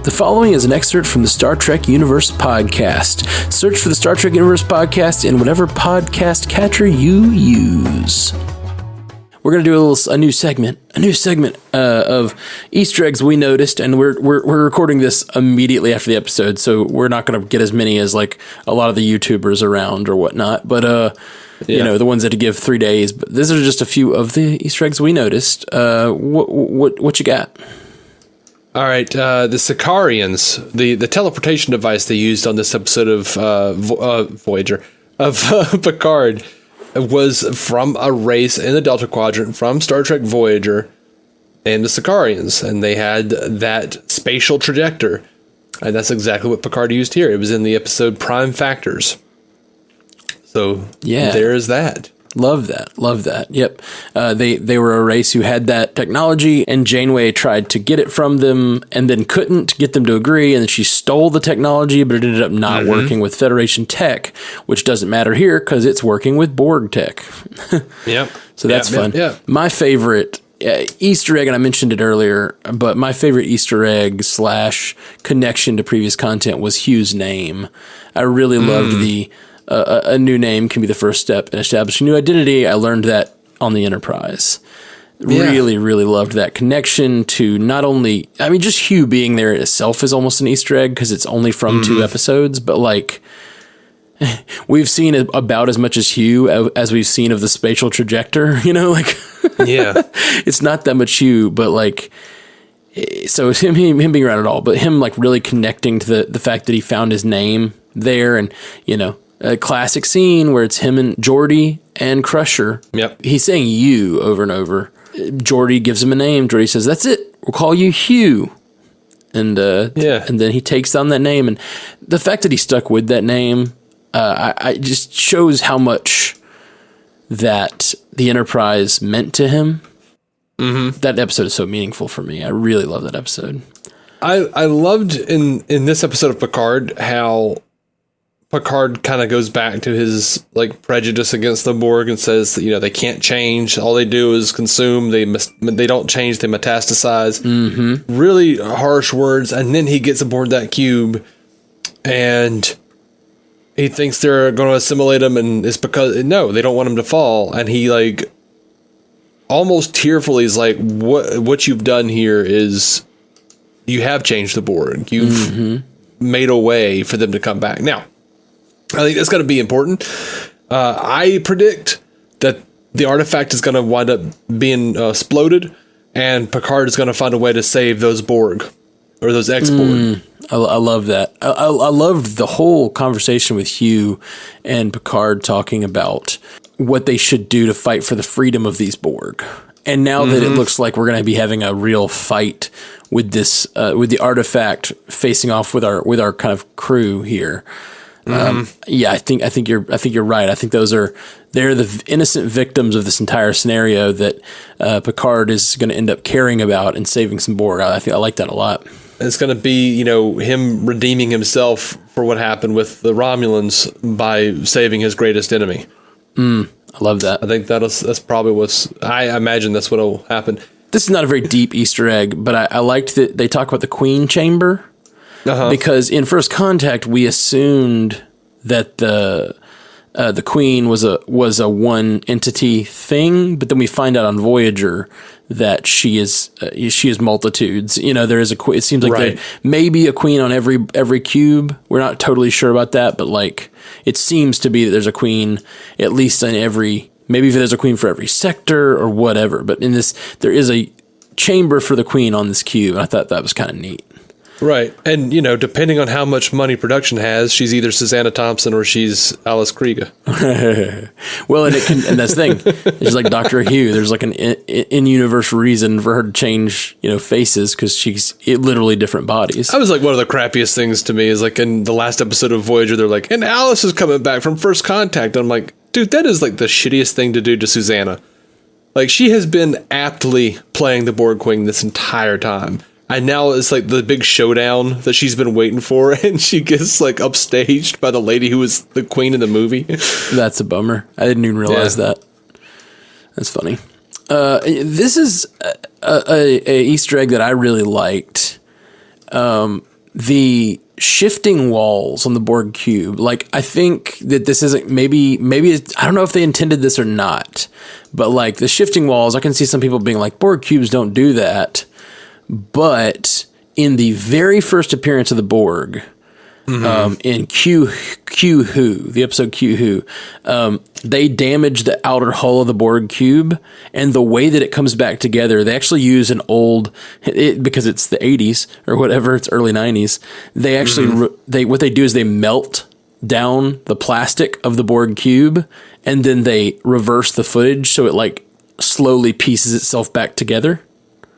The following is an excerpt from the Star Trek Universe podcast. Search for the Star Trek Universe podcast in whatever podcast catcher you use. We're going to do a new segment of Easter eggs we noticed, and we're recording this immediately after the episode, so we're not going to get as many as like a lot of the YouTubers around or whatnot, but you know, the ones that give 3 days. But these are just a few of the Easter eggs we noticed. What you got? All right, the Sicarians, the teleportation device they used on this episode of Voyager, of Picard, was from a race in the Delta Quadrant from Star Trek Voyager and the Sicarians, and they had that spatial trajector, and that's exactly what Picard used here. It was in the episode Prime Factors. So yeah, there's that. Love that. Yep. They were a race who had that technology, and Janeway tried to get it from them and then couldn't get them to agree, and then she stole the technology, but it ended up not working with Federation tech, which doesn't matter here because it's working with Borg tech. Yep. So that's fun. Yep. My favorite Easter egg, and I mentioned it earlier, but my favorite Easter egg / connection to previous content was Hugh's name. I really loved the a new name can be the first step in establishing new identity. I learned that on the Enterprise. Really loved that connection to not only, I mean, just Hugh being there itself is almost an Easter egg because it's only from 2 episodes, but like we've seen about as much as Hugh as we've seen of the spatial trajector, you know, like, it's not that much Hugh, but like, so it's him being around it all, but him like really connecting to the fact that he found his name there, and, you know, a classic scene where it's him and Geordi and Crusher. Yep. He's saying you over and over. Geordi gives him a name. Geordi says, "That's it. We'll call you Hugh." And and then he takes down that name. And the fact that he stuck with that name, I just shows how much that the Enterprise meant to him. Mm-hmm. That episode is so meaningful for me. I really love that episode. I loved in this episode of Picard how Picard kind of goes back to his like prejudice against the Borg and says that, you know, they can't change. All they do is consume. They don't change. They metastasize. Mm-hmm. Really harsh words. And then he gets aboard that cube, and he thinks they're going to assimilate him, and it's because no, they don't want him to fall. And he like almost tearfully is like, "What you've done here is you have changed the Borg. You've made a way for them to come back." Now, I think that's going to be important. I predict that the artifact is going to wind up being exploded, and Picard is going to find a way to save those Borg, or those ex-Borg. I love that. I loved the whole conversation with Hugh and Picard talking about what they should do to fight for the freedom of these Borg. And now that it looks like we're going to be having a real fight with this, with the artifact facing off with our kind of crew here. I think you're right. I think they're the innocent victims of this entire scenario that Picard is going to end up caring about and saving some Borg. I like that a lot. It's going to be, you know, him redeeming himself for what happened with the Romulans by saving his greatest enemy. I love that. I think that's probably I imagine that's what will happen. This is not a very deep Easter egg, but I liked that they talk about the Queen Chamber. Because in First Contact, we assumed that the Queen was a one entity thing, but then we find out on Voyager that she is multitudes. You know, there is it seems like there may be a queen on every cube. We're not totally sure about that, but like it seems to be that there's a queen at least in every. Maybe if there's a queen for every sector or whatever, but in this there is a chamber for the Queen on this cube, and I thought that was kind of neat. Right. And, you know, depending on how much money production has, she's either Susanna Thompson or she's Alice Krieger. Well, and that's the thing. It's like Dr. Hugh. There's like an in-universe reason for her to change, you know, faces because she's literally different bodies. I was like, one of the crappiest things to me is like in the last episode of Voyager, they're like, and Alice is coming back from First Contact. And I'm like, dude, that is like the shittiest thing to do to Susanna. Like, she has been aptly playing the Borg Queen this entire time. And now it's like the big showdown that she's been waiting for, and she gets like upstaged by the lady who was the queen in the movie. That's a bummer. I didn't even realize that. That's funny. This is a Easter egg that I really liked. The shifting walls on the Borg cube, like, I think that this isn't, maybe I don't know if they intended this or not, but like the shifting walls, I can see some people being like, Borg cubes don't do that. But in the very first appearance of the Borg, in Q Who, the episode Q Who, they damage the outer hull of the Borg cube, and the way that it comes back together, they actually use an old, because it's the 80s or whatever, it's early 90s. They actually, what they do is they melt down the plastic of the Borg cube, and then they reverse the footage so it like slowly pieces itself back together.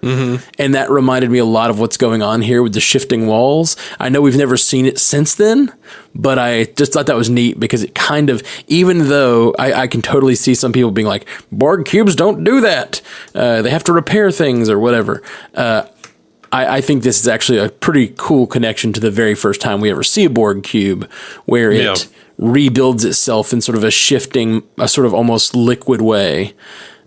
And that reminded me a lot of what's going on here with the shifting walls. I know we've never seen it since then, but I just thought that was neat because it kind of, even though I can totally see some people being like, Borg cubes don't do that. They have to repair things or whatever. I think this is actually a pretty cool connection to the very first time we ever see a Borg cube, where it rebuilds itself in sort of a shifting, a sort of almost liquid way.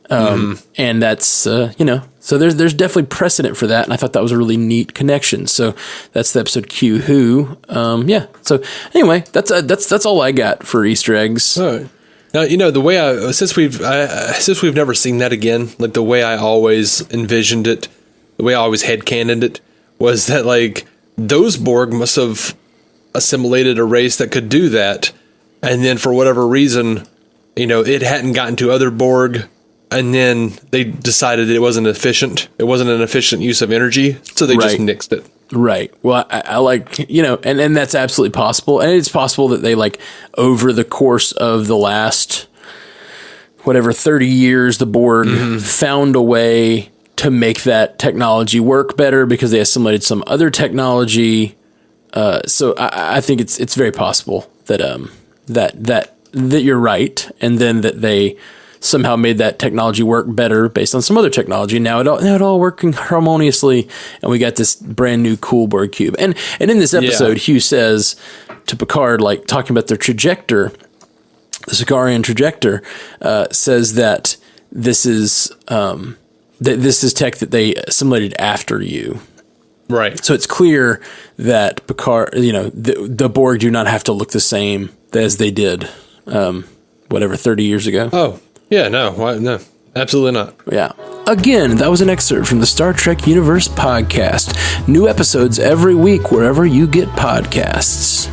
And that's, so there's definitely precedent for that. And I thought that was a really neat connection. So that's the episode Q Who. So anyway, that's all I got for Easter eggs. All right. Now, the way since we've never seen that again, like the way I always envisioned it, the way I always headcanoned it was that like those Borg must have assimilated a race that could do that. And then for whatever reason, it hadn't gotten to other Borg. And then they decided it wasn't efficient. It wasn't an efficient use of energy. So they just nixed it. Right. Well, I like, and that's absolutely possible. And it's possible that they like over the course of the last, 30 years, the Borg found a way to make that technology work better because they assimilated some other technology. So I think it's very possible that, that you're right. And then that they somehow made that technology work better based on some other technology. Now it all working harmoniously, and we got this brand new cool Borg cube. And in this episode, Hugh says to Picard, like talking about their trajector, the Sicarian trajector, says that this is tech that they assimilated after you. Right. So it's clear that Picard, the Borg do not have to look the same as they did, 30 years ago. Oh. Yeah, no, absolutely not. Yeah. Again, that was an excerpt from the Star Trek Universe podcast. New episodes every week wherever you get podcasts.